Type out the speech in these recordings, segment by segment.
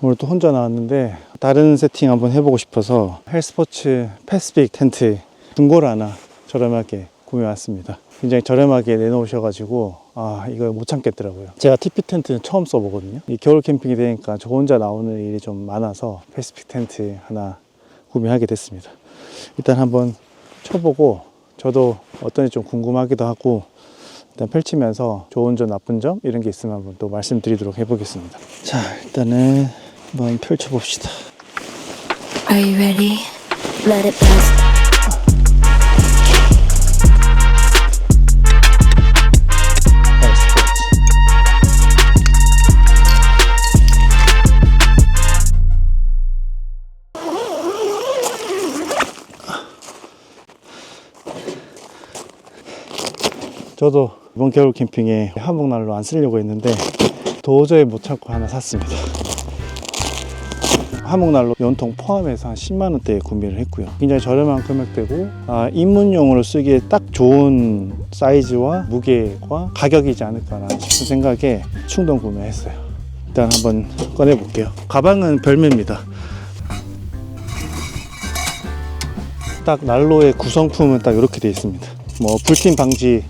오늘 또 혼자 나왔는데 다른 세팅 한번 해보고 싶어서 헬스포츠 패시픽 텐트 중고로 하나 저렴하게 구매 왔습니다. 굉장히 저렴하게 내놓으셔가지고 이거 못 참겠더라고요. 제가 TP 텐트는 처음 써보거든요. 이 겨울 캠핑이 되니까 저 혼자 나오는 일이 좀 많아서 패시픽 텐트 하나 구매하게 됐습니다. 일단 한번 쳐보고 저도 어떤지 좀 궁금하기도 하고 일단 펼치면서 좋은 점 나쁜 점 이런 게 있으면 한번 또 말씀드리도록 해보겠습니다. 자, 일단은 한번 펼쳐봅시다. Are you ready? Let it blast. 저도 이번 겨울 캠핑에 한복난로 안 쓰려고 했는데 도저히 못 참고 하나 샀습니다. 한복난로 연통 포함해서 한 10만원대에 구매를 했고요. 굉장히 저렴한 금액대고 입문용으로 쓰기에 딱 좋은 사이즈와 무게와 가격이지 않을까라는 싶은 생각에 충동 구매했어요. 일단 한번 꺼내 볼게요. 가방은 별매입니다. 딱 난로의 구성품은 딱 이렇게 되어 있습니다. 뭐 불팀 방지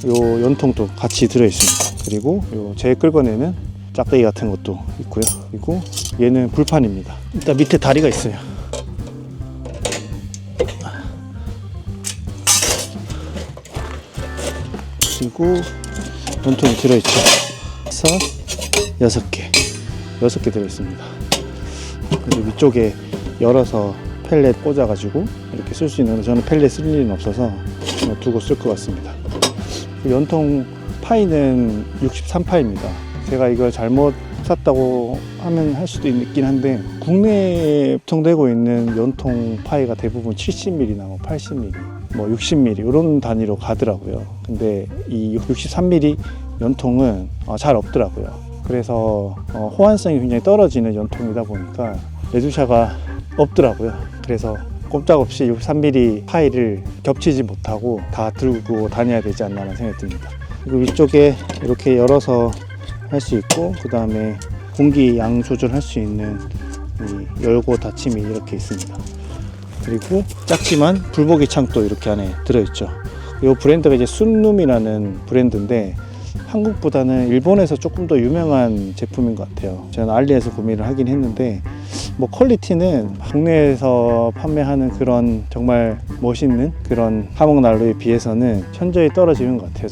요 연통도 같이 들어있습니다. 그리고 요 재 끌어내는 짝대기 같은 것도 있고요. 그리고 얘는 불판입니다. 일단 밑에 다리가 있어요. 그리고 연통이 들어있죠. 그래서 6개 들어있습니다. 그리고 위쪽에 열어서 펠렛 꽂아가지고 이렇게 쓸 수 있는데 저는 펠렛 쓸 일은 없어서 두고 쓸 것 같습니다. 연통 파이는 63파입니다. 제가 이걸 잘못 샀다고 하면 할 수도 있긴 한데 국내에 유통되고 있는 연통 파이가 대부분 70mm나 뭐 80mm, 뭐 60mm 이런 단위로 가더라고요. 근데 이 63mm 연통은 잘 없더라고요. 그래서 호환성이 굉장히 떨어지는 연통이다 보니까 레드샤가 없더라고요. 그래서 꼼짝없이 63mm 파이를 겹치지 못하고 다 들고 다녀야 되지 않나 하는 생각이 듭니다. 그리고 위쪽에 이렇게 열어서 할 수 있고 그 다음에 공기 양 조절할 수 있는 이 열고 닫힘이 이렇게 있습니다. 그리고 작지만 불보기 창도 이렇게 안에 들어있죠. 이 브랜드가 이제 순룸이라는 브랜드인데 한국보다는 일본에서 조금 더 유명한 제품인 것 같아요. 저는 알리에서 구매를 하긴 했는데 뭐 퀄리티는 국내에서 판매하는 그런 정말 멋있는 그런 한복난로에 비해서는 현저히 떨어지는 것 같아요.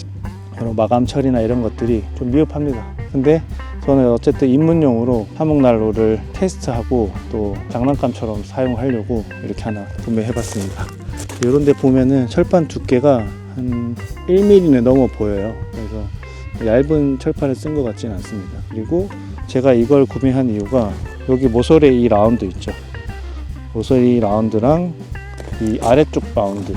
그리고 마감 처리나 이런 것들이 좀 미흡합니다. 근데 저는 어쨌든 입문용으로 한복난로를 테스트하고 또 장난감처럼 사용하려고 이렇게 하나 구매해봤습니다. 이런 데 보면은 철판 두께가 한 1mm는 넘어 보여요. 그래서 얇은 철판을 쓴 것 같지는 않습니다. 그리고 제가 이걸 구매한 이유가 여기 모서리에 이 라운드 있죠. 모서리 라운드랑 이 아래쪽 라운드.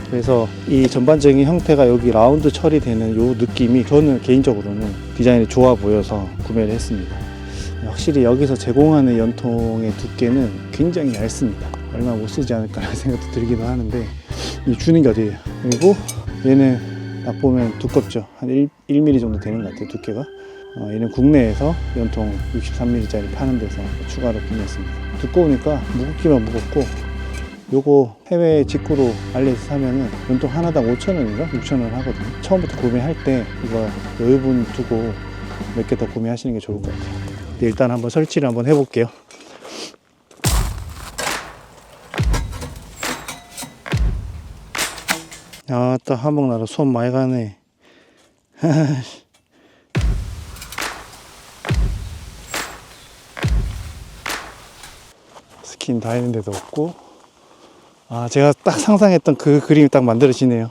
그래서 이 전반적인 형태가 여기 라운드 처리되는 이 느낌이 저는 개인적으로는 디자인이 좋아 보여서 구매를 했습니다. 확실히 여기서 제공하는 연통의 두께는 굉장히 얇습니다. 얼마 못 쓰지 않을까라는 생각도 들기도 하는데 이 주는 게 어디예요. 그리고 얘는 딱 보면 두껍죠. 한 1mm 정도 되는 것 같아요, 두께가. 얘는 국내에서 연통 63mm짜리 파는 데서 추가로 구매했습니다. 두꺼우니까 무겁기만 무겁고 요거 해외 직구로 알리에서 사면은 연통 하나당 5,000원인가 6,000원 하거든요. 처음부터 구매할 때 이거 여유분 두고 몇 개 더 구매하시는 게 좋을 것 같아요. 네, 일단 한번 설치를 한번 해볼게요. 아따 한복나라 손 많이 가네. 스킨 다 있는 데도 없고 제가 딱 상상했던 그 그림이 딱 만들어지네요.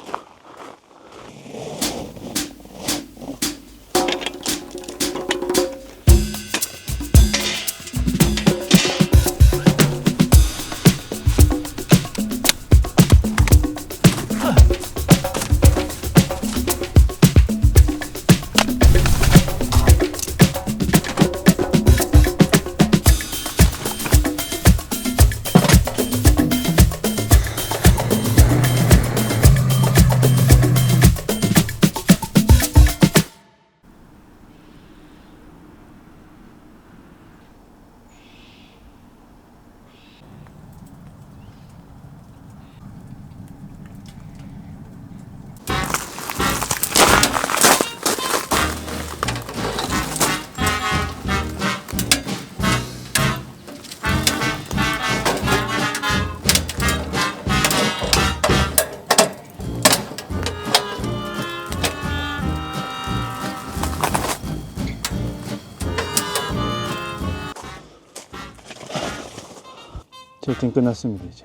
채팅 끝났습니다. 이제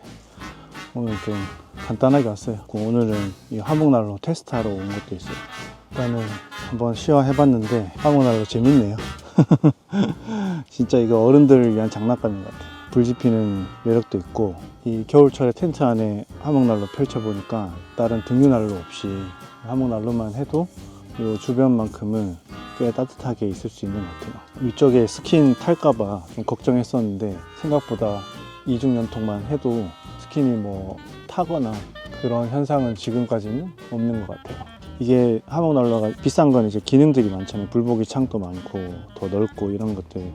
오늘 좀 간단하게 왔어요. 오늘은 이 화목난로 테스트하러 온 것도 있어요. 일단은 한번 시화해봤는데 화목난로 재밌네요. 진짜 이거 어른들을 위한 장난감인 것 같아요. 불 지피는 매력도 있고, 이 겨울철에 텐트 안에 화목난로 펼쳐보니까 다른 등유난로 없이 화목난로만 해도 이 주변만큼은 꽤 따뜻하게 있을 수 있는 것 같아요. 위쪽에 스킨 탈까봐 좀 걱정했었는데 생각보다 이중연통만 해도 스킨이 뭐 타거나 그런 현상은 지금까지는 없는 것 같아요. 이게 화목난로가 비싼 건 이제 기능들이 많잖아요. 불보기 창도 많고 더 넓고 이런 것들은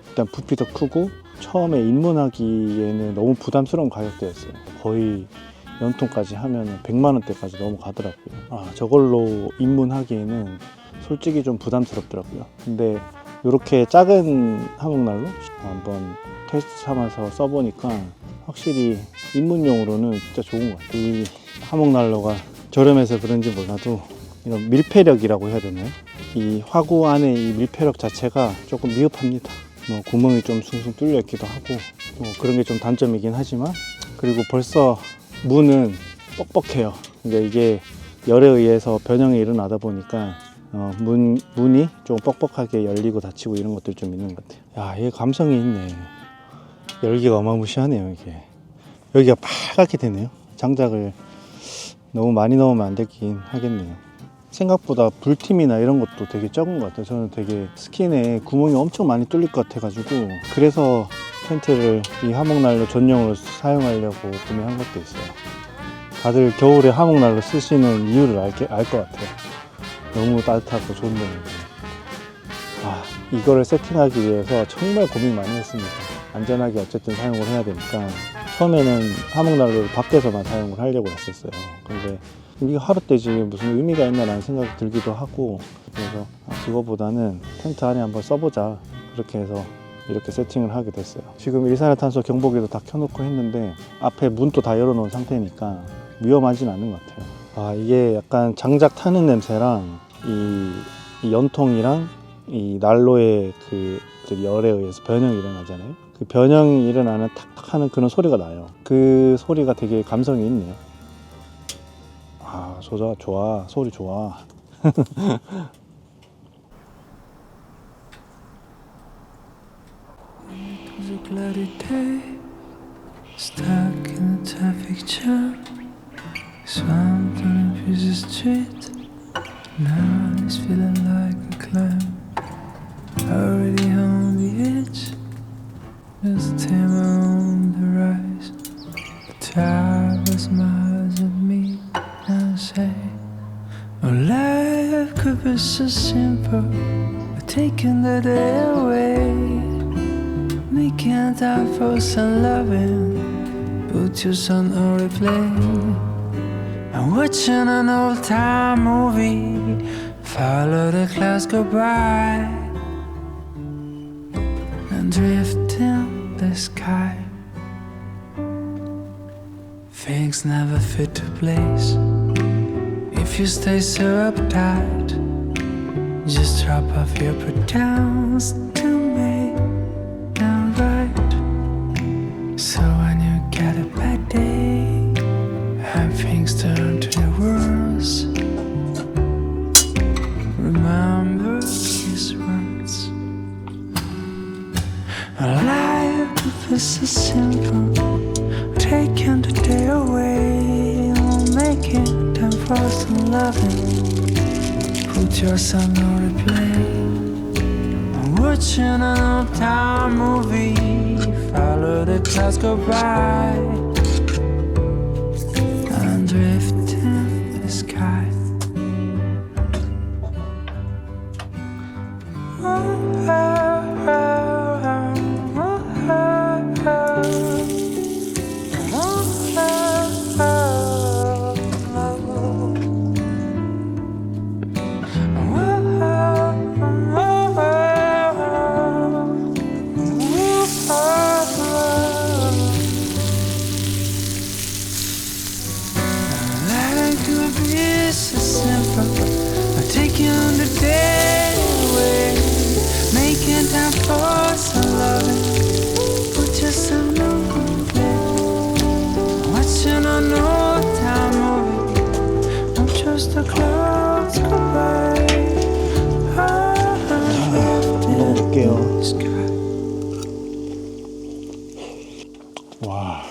일단 부피도 크고 처음에 입문하기에는 너무 부담스러운 가격대였어요. 거의 연통까지 하면 100만 원대까지 넘어가더라고요. 저걸로 입문하기에는 솔직히 좀 부담스럽더라고요. 근데 이렇게 작은 화목난로 한번 테스트 삼아서 써보니까 확실히 입문용으로는 진짜 좋은 것 같아요. 이 화목난로가 저렴해서 그런지 몰라도 이런 밀폐력이라고 해야 되나요? 이 화구 안에 이 밀폐력 자체가 조금 미흡합니다. 뭐 구멍이 좀 숭숭 뚫려 있기도 하고 뭐 그런 게 좀 단점이긴 하지만, 그리고 벌써 문은 뻑뻑해요. 그러니까 이게 열에 의해서 변형이 일어나다 보니까 문이 좀 뻑뻑하게 열리고 닫히고 이런 것들이 좀 있는 것 같아요. 야, 이게 감성이 있네. 열기가 어마무시하네요. 이게 여기가 빨갛게 되네요. 장작을 너무 많이 넣으면 안 되긴 하겠네요. 생각보다 불팀이나 이런 것도 되게 적은 것 같아요. 저는 되게 스킨에 구멍이 엄청 많이 뚫릴 것 같아가지고 그래서 텐트를 이 화목난로 전용으로 사용하려고 구매한 것도 있어요. 다들 겨울에 화목난로 쓰시는 이유를 알 것 같아요. 너무 따뜻하고 좋은 데인데. 이거를 세팅하기 위해서 정말 고민 많이 했습니다. 안전하게 어쨌든 사용을 해야 되니까 처음에는 화목난로를 밖에서만 사용을 하려고 했었어요. 근데 이게 하루 때지 무슨 의미가 있나라는 생각이 들기도 하고, 그래서 그거보다는 텐트 안에 한번 써보자, 그렇게 해서 이렇게 세팅을 하게 됐어요. 지금 일산화탄소 경보기도 다 켜놓고 했는데 앞에 문도 다 열어놓은 상태니까 위험하진 않은 것 같아요. 이게 약간 장작 타는 냄새랑 이 연통이랑 이 난로의 그 열에 의해서 변형이 일어나잖아요. 그 변형이 일어나는 탁탁 하는 그런 소리가 나요. 그 소리가 되게 감성이 있네요. 좋아. 소리 좋아. It was a cloudy day, stuck in a traffic jam, swamped on a busy street. Now it's feeling like a climb, already on the edge, just timber on the rise. The tower smiles at me and say, oh, life could be so simple, but taking the day away, making time for some loving, put your son on replay. I'm watching an old-time movie, follow the clouds go by, and drift in the sky. Things never fit to place if you stay so uptight. Just drop off your pretense to make them right. So when you get a bad day and things turn to the worst, remember these words. Life is so simple, taking the day away, making time for some loving, put your son on replay. I'm watching an old-time movie, follow the clouds go by, and drift in the sky. clouds go by. 먹어볼게요. 와,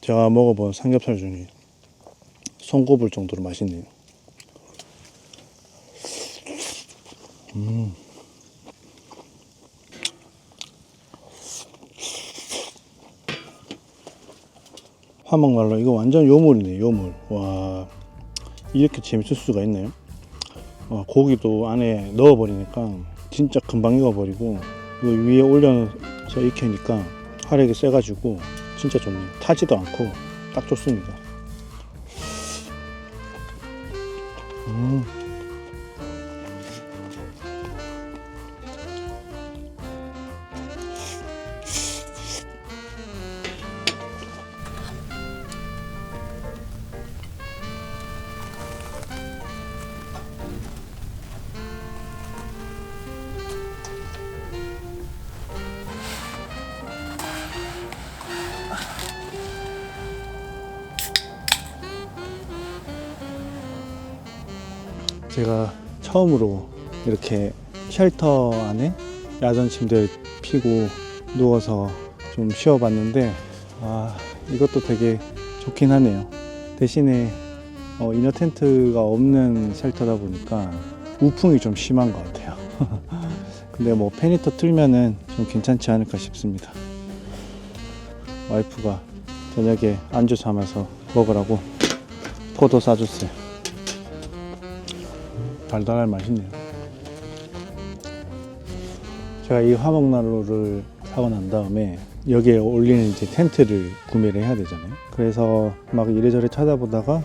제가 먹어본 삼겹살 중에 손꼽을 정도로 맛있네요. 화목난로 이거 완전 요물이네, 요물. 와, 이렇게 재밌을 수가 있나요? 고기도 안에 넣어버리니까 진짜 금방 익어버리고, 이거 위에 올려서 익히니까 화력이 세가지고 진짜 좋네요. 타지도 않고 딱 좋습니다. 제가 처음으로 이렇게 쉘터 안에 야전 침대를 피고 누워서 좀 쉬어봤는데, 이것도 되게 좋긴 하네요. 대신에 이너 텐트가 없는 쉘터다 보니까 우풍이 좀 심한 것 같아요. 근데 뭐 페니터 틀면은 좀 괜찮지 않을까 싶습니다. 와이프가 저녁에 안주 삼아서 먹으라고 포도 싸줬어요. 달달할 맛있네요. 제가 이 화목난로를 사고 난 다음에 여기에 올리는 이제 텐트를 구매를 해야 되잖아요. 그래서 막 이래저래 찾아보다가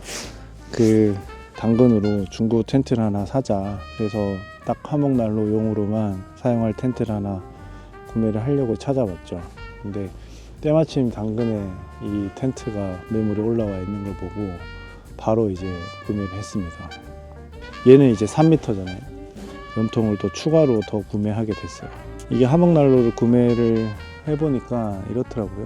그 당근으로 중고 텐트를 하나 사자. 그래서 딱 화목난로용으로만 사용할 텐트를 하나 구매를 하려고 찾아봤죠. 근데 때마침 당근에 이 텐트가 매물이 올라와 있는 걸 보고 바로 이제 구매를 했습니다. 얘는 이제 3m잖아요. 연통을 또 추가로 더 구매하게 됐어요. 이게 화목난로를 구매를 해보니까 이렇더라고요.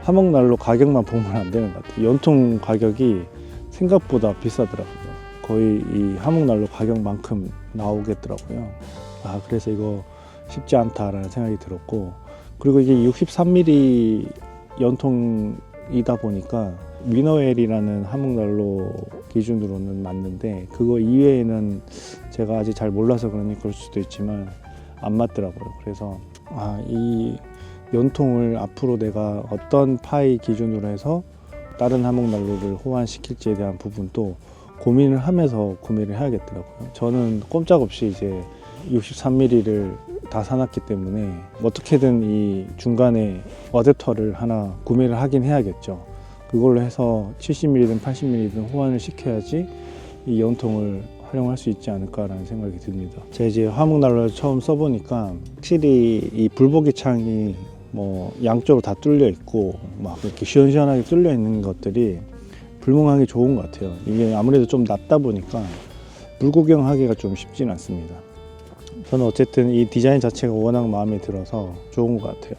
화목난로 가격만 보면 안 되는 것 같아요. 연통 가격이 생각보다 비싸더라고요. 거의 이 화목난로 가격만큼 나오겠더라고요. 그래서 이거 쉽지 않다라는 생각이 들었고, 그리고 이게 63mm 연통이다 보니까 위너웰이라는 화목난로 기준으로는 맞는데, 그거 이외에는 제가 아직 잘 몰라서 그럴 수도 있지만 안 맞더라고요. 그래서 이 연통을 앞으로 내가 어떤 파이 기준으로 해서 다른 화목난로를 호환시킬지에 대한 부분도 고민을 하면서 구매를 해야겠더라고요. 저는 꼼짝없이 이제 63mm를 다 사놨기 때문에 어떻게든 이 중간에 어댑터를 하나 구매를 하긴 해야겠죠. 그걸로 해서 70mm든 80mm든 호환을 시켜야지 이 연통을 활용할 수 있지 않을까라는 생각이 듭니다. 제가 이제 화목난로를 처음 써보니까 확실히 이 불보기 창이 뭐 양쪽으로 다 뚫려 있고 막 이렇게 시원시원하게 뚫려 있는 것들이 불멍하기 좋은 것 같아요. 이게 아무래도 좀 낮다 보니까 불구경하기가 좀 쉽지는 않습니다. 저는 어쨌든 이 디자인 자체가 워낙 마음에 들어서 좋은 것 같아요.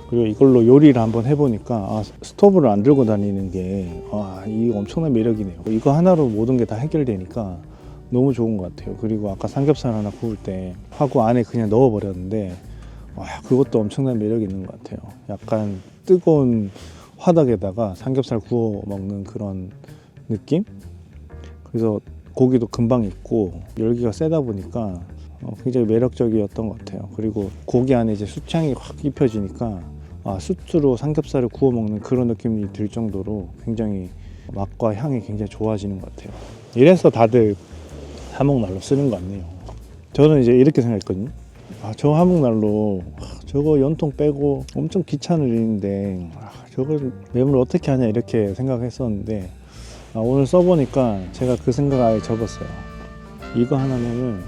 그리고 이걸로 요리를 한번 해보니까 스토브를 안 들고 다니는 게 이거 엄청난 매력이네요. 이거 하나로 모든 게 다 해결되니까 너무 좋은 것 같아요. 그리고 아까 삼겹살 하나 구울 때 화구 안에 그냥 넣어버렸는데 그것도 엄청난 매력이 있는 것 같아요. 약간 뜨거운 화덕에다가 삼겹살 구워 먹는 그런 느낌? 그래서 고기도 금방 익고 열기가 세다 보니까 굉장히 매력적이었던 것 같아요. 그리고 고기 안에 이제 수창이 확 입혀지니까 수트로 삼겹살을 구워 먹는 그런 느낌이 들 정도로 굉장히 맛과 향이 굉장히 좋아지는 것 같아요. 이래서 다들 화목난로 쓰는 것 같네요. 저는 이제 이렇게 생각했거든요. 저 화목난로 저거 연통 빼고 엄청 귀찮은 일인데 저거 매물 어떻게 하냐 이렇게 생각했었는데 오늘 써보니까 제가 그 생각 아예 접었어요. 이거 하나면은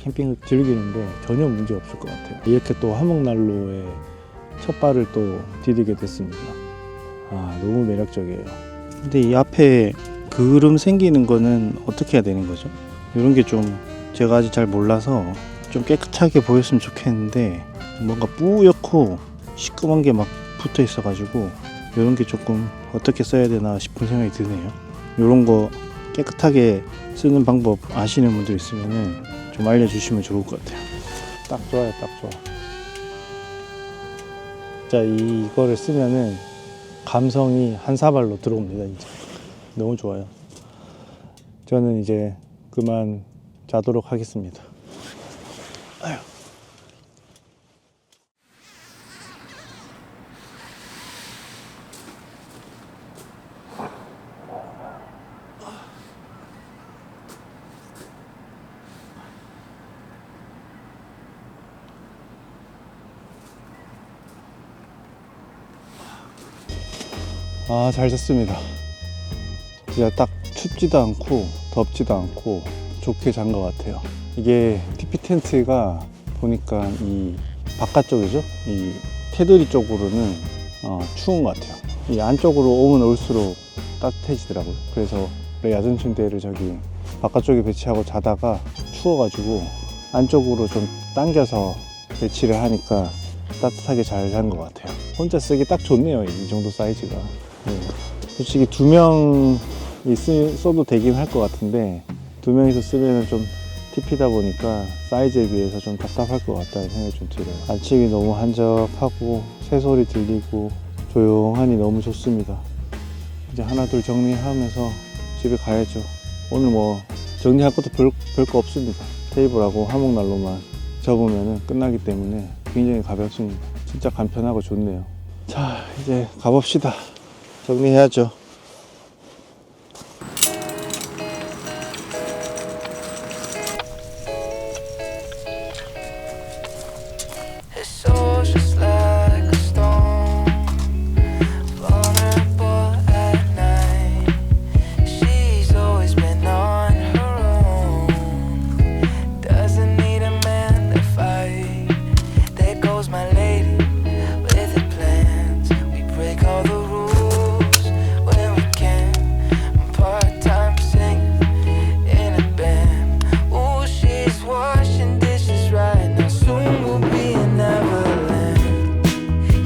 캠핑을 즐기는데 전혀 문제 없을 것 같아요. 이렇게 또 화목난로에 첫 발을 또 디디게 됐습니다. 너무 매력적이에요. 근데 이 앞에 그름 생기는 거는 어떻게 해야 되는 거죠? 이런 게 좀 제가 아직 잘 몰라서 좀 깨끗하게 보였으면 좋겠는데 뭔가 뿌옇고 시꺼먼 게 막 붙어 있어 가지고 이런 게 조금 어떻게 써야 되나 싶은 생각이 드네요. 이런 거 깨끗하게 쓰는 방법 아시는 분들 있으면은 좀 알려주시면 좋을 것 같아요. 딱 좋아요, 딱 좋아. 자, 이거를 쓰면은 감성이 한 사발로 들어옵니다. 이제 너무 좋아요. 저는 이제 그만 자도록 하겠습니다. 아휴. 아, 잘 잤습니다. 진짜 딱 춥지도 않고 덥지도 않고 좋게 잔 것 같아요. 이게 TP 텐트가 보니까 이 바깥쪽이죠, 이 테두리 쪽으로는 추운 것 같아요. 이 안쪽으로 오면 올수록 따뜻해지더라고요. 그래서 야전 침대를 저기 바깥쪽에 배치하고 자다가 추워가지고 안쪽으로 좀 당겨서 배치를 하니까 따뜻하게 잘 잔 것 같아요. 혼자 쓰기 딱 좋네요, 이 정도 사이즈가. 네. 솔직히 2명이 써도 되긴 할 것 같은데 2명이서 쓰면 좀 TP다 보니까 사이즈에 비해서 좀 답답할 것 같다는 생각이 좀 들어요. 아침이 너무 한적하고 새소리 들리고 조용하니 너무 좋습니다. 이제 하나둘 정리하면서 집에 가야죠. 오늘 뭐 정리할 것도 별거 없습니다. 테이블하고 화목난로만 접으면 끝나기 때문에 굉장히 가볍습니다. 진짜 간편하고 좋네요. 자, 이제 가봅시다. 정리해야죠. Her soul's just like a stone, vulnerable at night. She's always been on her own, doesn't need a man to fight. There goes my lady with her plans. We break all the rules when we can. I'm part-time singing in a band. Ooh, she's washing dishes right now. Soon we'll be in Neverland.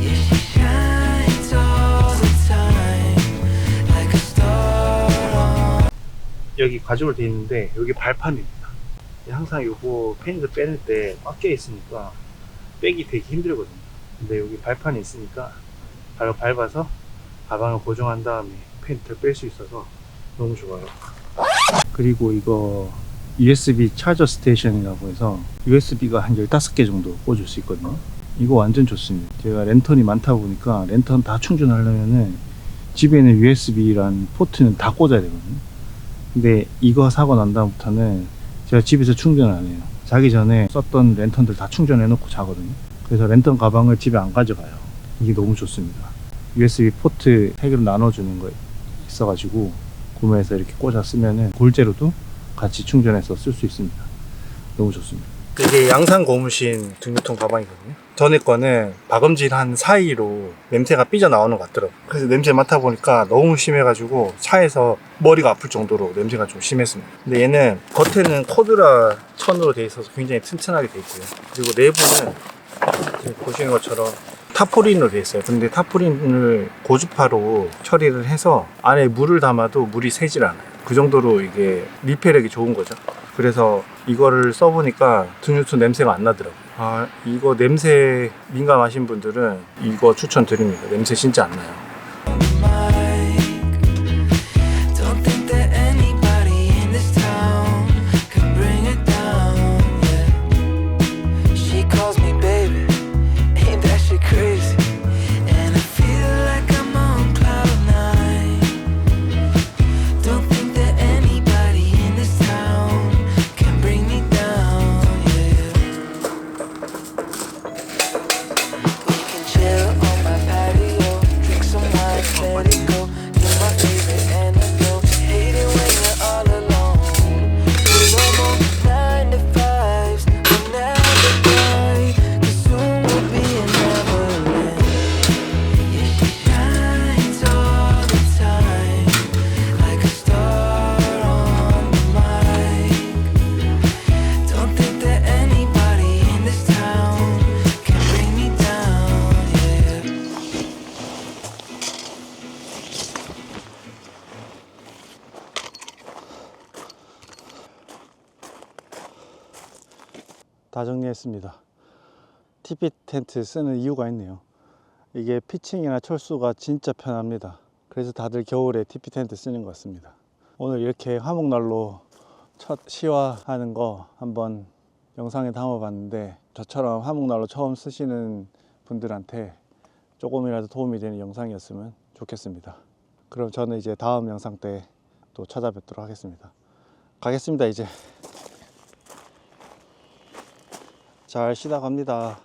Yeah, she shines all the time like a star on. 여기 가죽으로 되어 있는데 여기 발판입니다. 항상 요거 팬들 빼낼 때 꽉 껴 있으니까 빼기 되게 힘들거든요. 근데 여기 발판이 있으니까 바로 밟아서 가방을 고정한 다음에 팬트를 뺄 수 있어서 너무 좋아요. 그리고 이거 USB 차저 스테이션이라고 해서 USB가 한 15개 정도 꽂을 수 있거든요. 이거 완전 좋습니다. 제가 랜턴이 많다 보니까 랜턴 다 충전하려면은 집에 있는 USB란 포트는 다 꽂아야 되거든요. 근데 이거 사고 난 다음부터는 제가 집에서 충전을 안 해요. 자기 전에 썼던 랜턴들 다 충전해 놓고 자거든요. 그래서 랜턴 가방을 집에 안 가져가요. 이게 너무 좋습니다. USB 포트 3개로 나눠주는 거 있어가지고 구매해서 이렇게 꽂아 쓰면은 골재로도 같이 충전해서 쓸 수 있습니다. 너무 좋습니다. 이게 양산 고무신 등유통 가방이거든요. 전에 거는 박음질한 사이로 냄새가 삐져나오는 것 같더라고요. 그래서 냄새 맡아보니까 너무 심해가지고 차에서 머리가 아플 정도로 냄새가 좀 심했습니다. 근데 얘는 겉에는 코드라 천으로 되어 있어서 굉장히 튼튼하게 되어 있고요. 그리고 내부는 지금 보시는 것처럼 타포린으로 되어 있어요. 근데 타포린을 고주파로 처리를 해서 안에 물을 담아도 물이 새질 않아요. 그 정도로 이게 리페력이 좋은 거죠. 그래서 이거를 써보니까 등유통 냄새가 안 나더라고요. 아, 이거 냄새 민감하신 분들은 이거 추천드립니다. 냄새 진짜 안 나요. Don't think that anybody in this town can bring it down. Yeah. She calls me baby, ain't that shit crazy? And I feel like I'm on cloud nine. Don't think that anybody in this town can bring me down. Yeah. We can chill on my patio, drink some 다 정리했습니다. TP 텐트 쓰는 이유가 있네요. 이게 피칭이나 철수가 진짜 편합니다. 그래서 다들 겨울에 TP 텐트 쓰는 것 같습니다. 오늘 이렇게 화목난로 첫 시화하는 거 한번 영상에 담아봤는데, 저처럼 화목난로 처음 쓰시는 분들한테 조금이라도 도움이 되는 영상이었으면 좋겠습니다. 그럼 저는 이제 다음 영상 때 또 찾아뵙도록 하겠습니다. 가겠습니다. 이제 잘 쉬다 갑니다.